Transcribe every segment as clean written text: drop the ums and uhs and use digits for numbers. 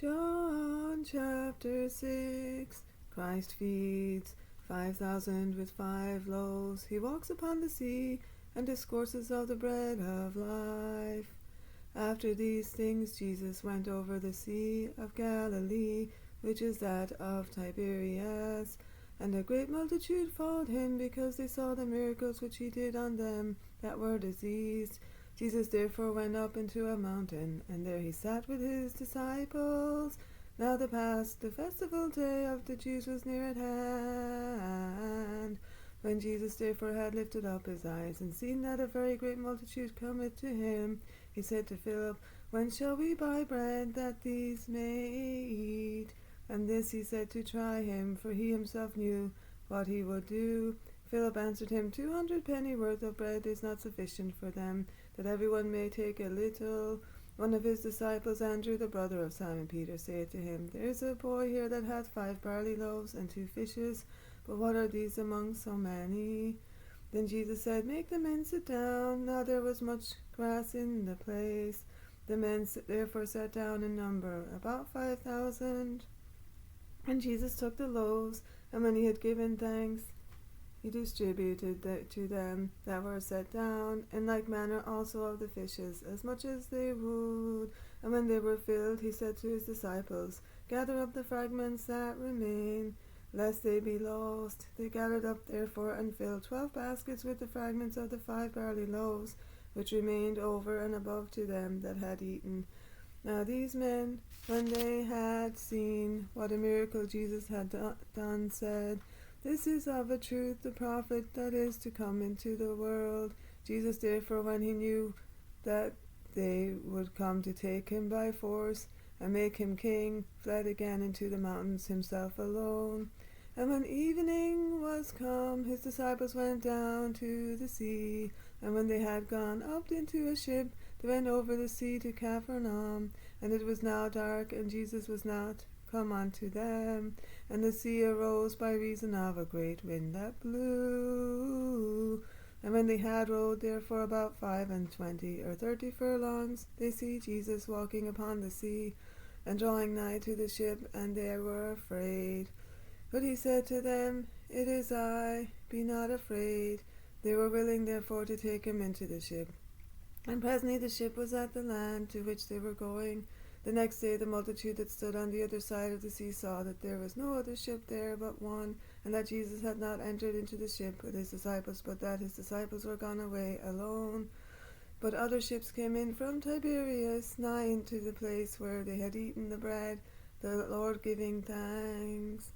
John chapter 6. Christ feeds 5,000 with 5 loaves. He walks upon the sea and discourses of the bread of life. After these things Jesus went over the sea of Galilee, which is that of Tiberias. And a great multitude followed him, because they saw the miracles which he did on them that were diseased. Jesus therefore went up into a mountain, and there he sat with his disciples. Now the festival day of the Jews was near at hand. When Jesus therefore had lifted up his eyes, and seen that a very great multitude cometh to him, he said to Philip, When shall we buy bread that these may eat? And this he said to try him, for he himself knew what he would do. Philip answered him, 200 pennyworth of bread is not sufficient for them, that everyone may take a little. One of his disciples, Andrew, the brother of Simon Peter, saith to him, There is a boy here that hath 5 barley loaves and 2 fishes, but what are these among so many? Then Jesus said, Make the men sit down. Now there was much grass in the place. The men therefore sat down in number, about 5,000. And Jesus took the loaves, and when he had given thanks, he distributed to them that were set down, in like manner also of the fishes, as much as they would. And when they were filled, he said to his disciples, Gather up the fragments that remain, lest they be lost. They gathered up therefore and filled 12 baskets with the fragments of the 5 barley loaves, which remained over and above to them that had eaten. Now these men, when they had seen what a miracle Jesus had done, said, This is of a truth the prophet that is to come into the world. Jesus therefore, when he knew that they would come to take him by force and make him king, fled again into the mountains himself alone. And when evening was come, his disciples went down to the sea, and when they had gone up into a ship, they went over the sea to Capernaum. And it was now dark, and Jesus was not come unto them. And the sea arose by reason of a great wind that blew. And when they had rowed therefore about 25 or 30 furlongs, they see Jesus walking upon the sea, and drawing nigh to the ship, and they were afraid. But he said to them, It is I, be not afraid. They were willing therefore to take him into the ship. And presently the ship was at the land to which they were going. The next day the multitude that stood on the other side of the sea saw that there was no other ship there but one, and that Jesus had not entered into the ship with his disciples, but that his disciples were gone away alone. But other ships came in from Tiberias, nigh into the place where they had eaten the bread, the Lord giving thanks.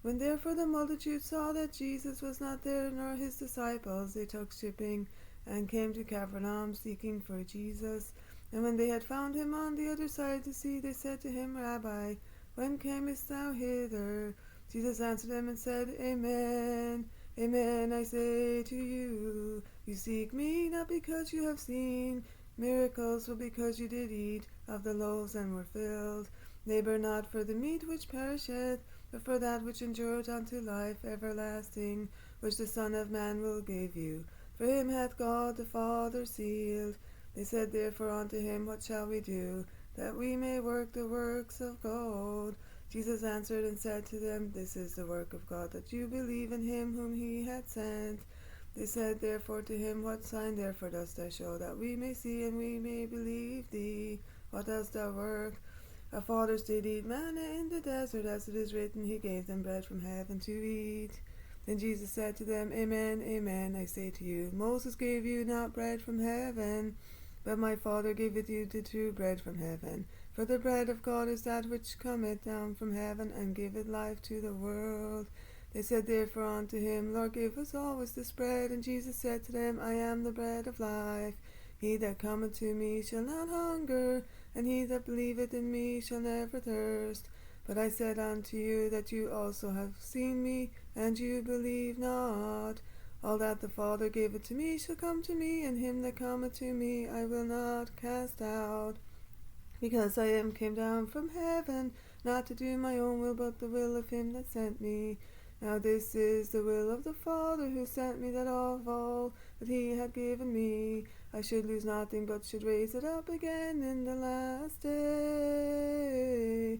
When therefore the multitude saw that Jesus was not there, nor his disciples, they took shipping, and came to Capernaum, seeking for Jesus. And when they had found him on the other side of the sea, they said to him, Rabbi, when camest thou hither? Jesus answered them and said, Amen, amen, I say to you, you seek me not because you have seen miracles, but because you did eat of the loaves and were filled. Labor not for the meat which perisheth, but for that which endureth unto life everlasting, which the Son of Man will give you. For him hath God the Father sealed. They said therefore unto him, What shall we do, that we may work the works of God? Jesus answered and said to them, This is the work of God, that you believe in him whom he hath sent. They said therefore to him, What sign therefore dost thou show, that we may see and we may believe thee? What dost thou work? Our fathers did eat manna in the desert, as it is written, He gave them bread from heaven to eat. Then Jesus said to them, Amen, amen, I say to you, Moses gave you not bread from heaven, but my Father giveth you the true bread from heaven. For the bread of God is that which cometh down from heaven, and giveth life to the world. They said therefore unto him, Lord, give us always this bread. And Jesus said to them, I am the bread of life. He that cometh to me shall not hunger, and he that believeth in me shall never thirst. But I said unto you that you also have seen me, and you believe not. All that the Father giveth to me shall come to me, and him that cometh to me I will not cast out. Because I am came down from heaven, not to do my own will, but the will of him that sent me. Now this is the will of the Father who sent me, that of all that he had given me, I should lose nothing, but should raise it up again in the last day.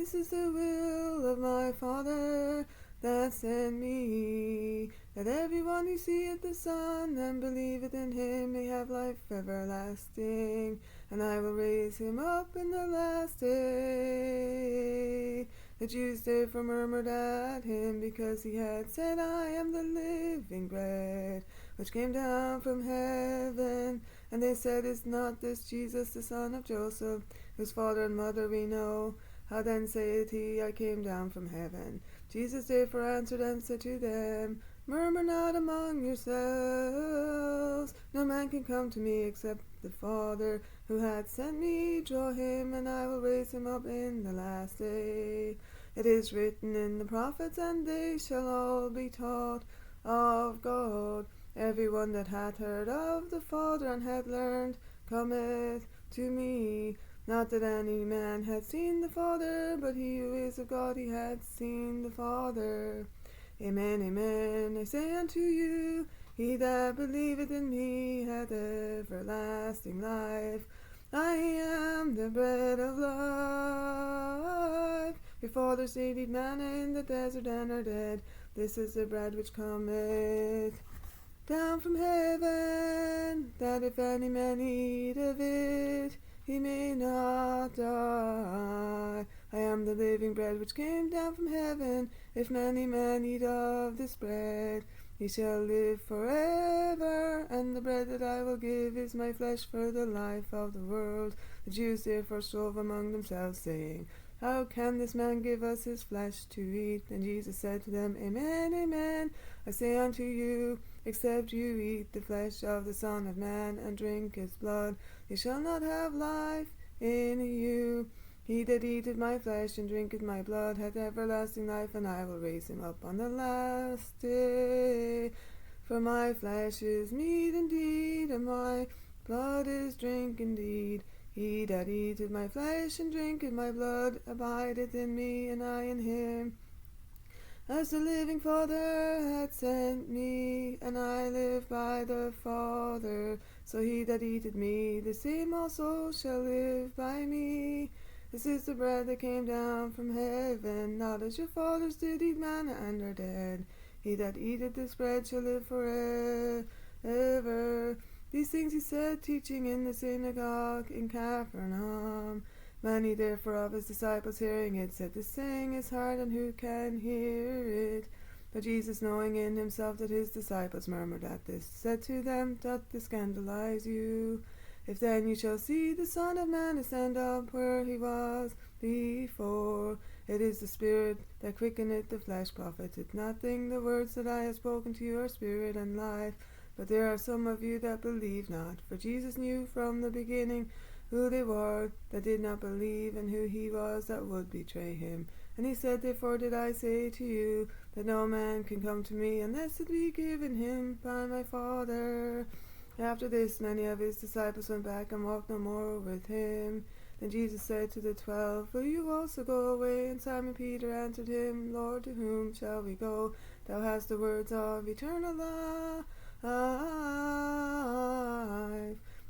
this is the will of my Father that sent me, that everyone who seeth the Son and believeth in him may have life everlasting, and I will raise him up in the last day. The Jews therefore murmured at him, because he had said, I am the living bread, which came down from heaven. And they said, Is not this Jesus the son of Joseph, whose father and mother we know? How then saith he, I came down from heaven? Jesus therefore answered and said to them, Murmur not among yourselves. No man can come to me except the Father who hath sent me draw him, and I will raise him up in the last day. It is written in the prophets, and they shall all be taught of God. Every one that hath heard of the Father and hath learned cometh to me. Not that any man hath seen the Father, but he who is of God, he hath seen the Father. Amen, amen, I say unto you, he that believeth in me hath everlasting life. I am the bread of life. Your fathers ate manna in the desert and are dead. This is the bread which cometh down from heaven, that if any man eat of it, he may not die. I am the living bread which came down from heaven. If any man eat of this bread, he shall live forever. And the bread that I will give is my flesh for the life of the world. The Jews therefore strove among themselves, saying, How can this man give us his flesh to eat? And Jesus said to them, Amen, amen, I say unto you, except you eat the flesh of the Son of Man and drink his blood, you shall not have life in you. He that eateth my flesh and drinketh my blood hath everlasting life, and I will raise him up on the last day. For my flesh is meat indeed, and my blood is drink indeed. He that eateth my flesh and drinketh my blood abideth in me, and I in him. As the living Father hath sent me, and I live by the Father, so he that eateth me, the same also shall live by me. This is the bread that came down from heaven, not as your fathers did eat manna and are dead. He that eateth this bread shall live forever. These things he said, teaching in the synagogue in Capernaum. Many therefore of his disciples hearing it said, This saying is hard, and who can hear it? But Jesus, knowing in himself that his disciples murmured at this, said to them, Doth this scandalize you? If then you shall see the Son of Man ascend up where he was before, it is the Spirit that quickeneth, the flesh profiteth nothing. The words that I have spoken to you are spirit and life. But there are some of you that believe not. For Jesus knew from the beginning who they were that did not believe, and who he was that would betray him. And he said, Therefore did I say to you, that no man can come to me unless it be given him by my Father. After this many of his disciples went back and walked no more with him. Then Jesus said to the 12, Will you also go away? And Simon Peter answered him, Lord, to whom shall we go? Thou hast the words of eternal life.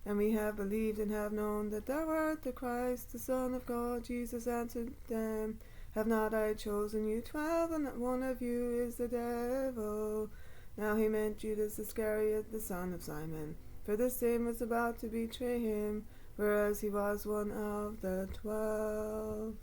And we have believed and have known that thou art the Christ, the Son of God. Jesus answered them, Have not I chosen you 12, and that one of you is the devil? Now he meant Judas Iscariot, the son of Simon, for the same was about to betray him, whereas he was one of the 12.